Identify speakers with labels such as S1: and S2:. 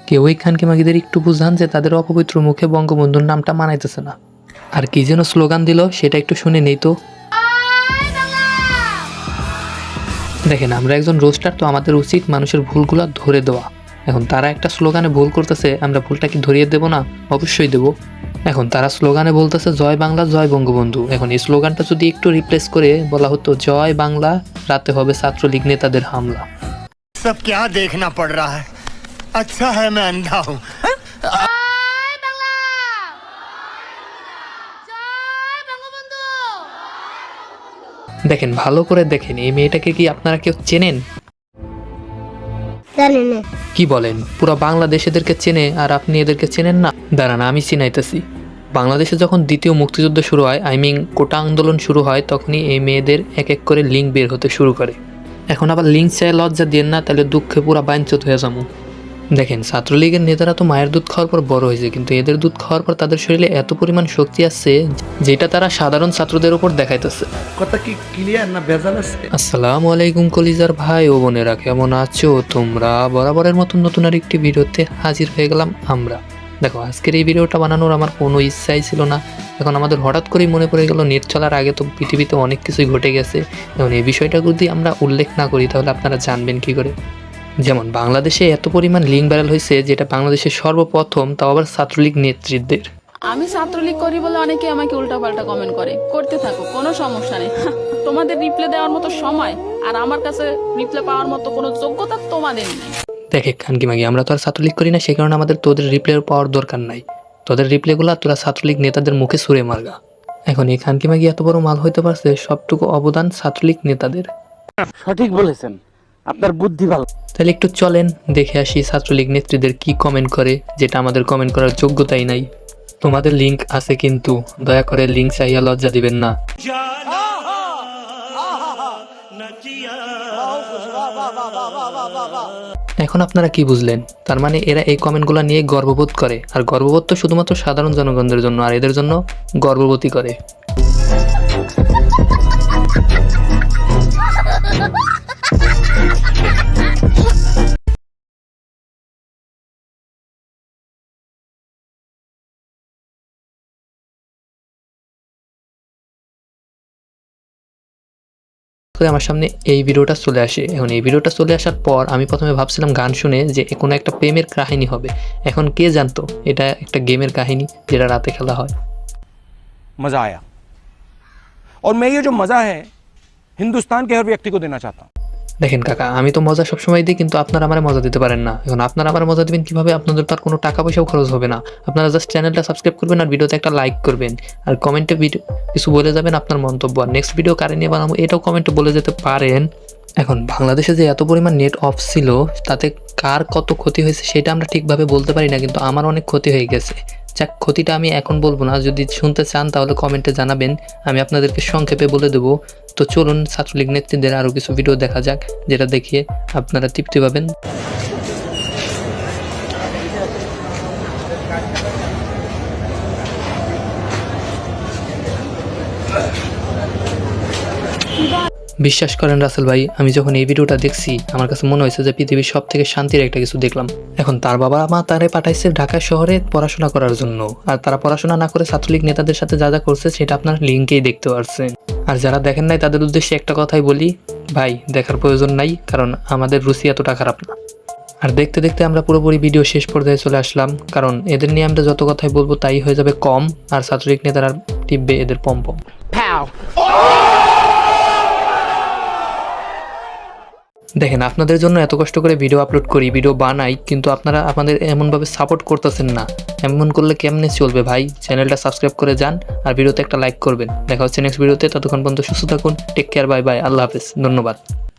S1: কেউই খানকি মাগিদের একটু বুঝান যে তাদের অপবিত্র মুখে বঙ্গবন্ধুর নামটা মানাইতেছে না। আর কি যেন স্লোগান দিল সেটা একটু শুনে নেই তো। দেখেন, আমরা একজন রোস্টার, তো আমাদের উচিত মানুষের ভুলগুলো ধরে দেওয়া। এখন তারা একটা স্লোগানে ভুল করতেছে, আমরা ভুলটা কি ধরিয়ে দেবো না? অবশ্যই দেবো। এখন তারা স্লোগানে বলতেছে জয় বাংলা জয় বঙ্গবন্ধু। এখন এই স্লোগানটা যদি একটু রিপ্লেস করে বলা হতো জয় বাংলা, রাতে হবে ছাত্রলীগ নেতাদের হামলা।
S2: सब क्या देखना पड़ रहा है, अच्छा है मैं अंधा हूँ।
S1: দেখেন, ভালো করে দেখেন, এই মেয়েটাকে কি আপনারা কেউ চেনেন? কি বলেন, পুরো বাংলাদেশ এদেরকে চেনে আর আপনি এদেরকে চেনেন না? দাঁড়ান, আমি চিনাইতেছি। বাংলাদেশে যখন দ্বিতীয় মুক্তিযুদ্ধ শুরু হয়, কোটা আন্দোলন শুরু হয়, তখনই এই মেয়েদের এক এক করে লিঙ্ক বের হতে শুরু করে। এখন আবার লিঙ্ক চাই লজ্জা দিয়ে না, তাহলে দুঃখে পুরা বাঞ্চত হয়ে যাবো। দেখেন, ছাত্রলীগের নেতারা তো মায়ের দুধ খাওয়ার পর বড় হয়েছে, কিন্তু এদের দুধ খাওয়ার পর তাদের শরীরে এত পরিমাণ শক্তি আসছে যেটা তারা সাধারণ ছাত্রদের উপর দেখাইতেছে।
S3: কথা কি ক্লিয়ার না ভেজাল আছে?
S1: আসসালামু আলাইকুম কলিজার ভাই ও বোনেরা, কেমন আছো তোমরা? বরাবরের মতন নতুন আর একটি ভিডিওতে হাজির হয়ে গেলাম আমরা। দেখো, আজকের এই ভিডিওটা বানানোর আমার কোনো ইচ্ছাই ছিল না। এখন আমাদের হঠাৎ করেই মনে পড়ে গেল নেট চলার আগে তো পৃথিবীতে অনেক কিছুই ঘটে গেছে। এখন এই বিষয়টা যদি আমরা উল্লেখ না করি তাহলে আপনারা জানবেন কি করে? যেমন বাংলাদেশে এত পরিমাণ লিঙ্ক ভাইরাল হয়েছে, যেটা বাংলাদেশের সর্বপ্রথম, তাও আবার ছাত্রলীগ নেতৃত্বের।
S4: আমি ছাত্রলীগ করি বলে অনেকে আমাকে উল্টাপাল্টা কমেন্ট করে, করতে থাকো, কোনো সমস্যা নেই। তোমাদের রিপ্লাই দেওয়ার মতো সময় আর আমার কাছে রিপ্লাই পাওয়ার মতো কোনো যোগ্যতা তোমাদের নেই।
S1: দেখে খানকি মাগি, আমরা তো আর ছাত্রলীগ করি না, সেই কারণে আমাদের তোদের রিপ্লাই পাওয়ার দরকার নাই। তোদের রিপ্লাইগুলো তোরা ছাত্রলীগ নেতাদের মুখে ছুঁড়ে মারগা। এখন এই খানকি মাগি এত বড় মাল হইতে পারছে, সবটুকু অবদান ছাত্রলীগ নেতাদের।
S3: সঠিক বলেছেন, আপনার বুদ্ধি ভালো।
S1: তাহলে একটু চলেন দেখে আসি ছাত্রলীগ নেত্রীদের কি কমেন্ট করে, যেটা আমাদের কমেন্ট করার যোগ্যতাই নাই। তোমাদের লিঙ্ক আছে, কিন্তু দয়া করে লিঙ্ক চাইয়া লজ্জা দিবেন না। এখন আপনারা কি বুঝলেন? তার মানে এরা এই কমেন্টগুলো নিয়ে গর্ববোধ করে, আর গর্ববোধ তো শুধুমাত্র সাধারণ জনগণের জন্য, আর এদের জন্য গর্ববতী করে। আমার সামনে এই ভিডিওটা চলে আসে। এখন এই ভিডিওটা চলে আসার পর আমি প্রথমে ভাবছিলাম গান শুনে যে কোনো একটা প্রেমের কাহিনী হবে। এখন কে জানতো এটা একটা গেমের কাহিনী, যেটা রাতে খেলা হয়।
S5: मजा आया और मैं ये जो मजा है हिंदुस्तान के हर व्यक्ति को देना चाहता हूँ।
S1: দেখেন কাকা, আমি তো মজা সবসময় দিই, কিন্তু আপনারা আমার মজা দিতে পারেন না। এখন আপনারা আমার মজা দিবেন কিভাবে? আপনাদের তার কোনো টাকা পয়সাও খরচ হবে না। আপনারা জাস্ট চ্যানেলটা সাবস্ক্রাইব করবেন আর ভিডিওতে একটা লাইক করবেন, আর কমেন্টে কিছু বলে যাবেন আপনার মন্তব্য। আর নেক্সট ভিডিও কারে নিয়ে বানাবো এটাও কমেন্টে বলে যেতে পারেন। এখন বাংলাদেশে যে এত পরিমাণ নেট অফ ছিল, তাতে কার কত ক্ষতি হয়েছে সেটা আমরা ঠিকভাবে বলতে পারি না, কিন্তু আমার অনেক ক্ষতি হয়ে গেছে। যাক, ক্ষতিটা আমি এখন বলবো না, যদি শুনতে চান তাহলে কমেন্টে জানাবেন, আমি আপনাদেরকে সংক্ষেপে বলে দেবো। তো চলুন ছাত্রলীগ নেতৃত্বের আরও কিছু ভিডিও দেখা যাক, যেটা দেখিয়ে আপনারা তৃপ্তি পাবেন। বিশ্বাস করেন রাসেল ভাই, আমি যখন এই ভিডিওটা দেখছি আমার কাছে মনে হয়েছে যে পৃথিবীর সব থেকে শান্তির একটা কিছু দেখলাম। এখন তার বাবা মা তারে পাঠাইছে ঢাকা শহরে পড়াশোনা করার জন্য, আর তারা পড়াশোনা না করে ছাত্রলীগ নেতাদের সাথে যা যা করছে সেটা আপনার লিঙ্কেই দেখতে পারছেন। আর যারা দেখেন নাই তাদের উদ্দেশ্যে একটা কথাই বলি, ভাই দেখার প্রয়োজন নাই, কারণ আমাদের রুচি এতটা খারাপ না। আর দেখতে দেখতে আমরা পুরোপুরি ভিডিও শেষ পর্যায়ে চলে আসলাম, কারণ এদের নিয়ে আমরা যত কথাই বলবো তাই হয়ে যাবে কম, আর ছাত্রলীগ নেতারা টিপবে এদের পম্পম। দেখেন, আপনাদের জন্য এত কষ্ট করে ভিডিও আপলোড করি, ভিডিও বানাই, কিন্তু আপনারা আমাদের এমনভাবে সাপোর্ট করতেছেন না। এমন করলে কেমনে চলবে ভাই? চ্যানেলটা সাবস্ক্রাইব করে যান আর ভিডিওতে একটা লাইক করবেন। দেখা হচ্ছে নেক্সট ভিডিওতে, ততক্ষণ পর্যন্ত সুস্থ থাকুন। টেক কেয়ার, বাই বাই, আল্লাহ হাফেজ, ধন্যবাদ।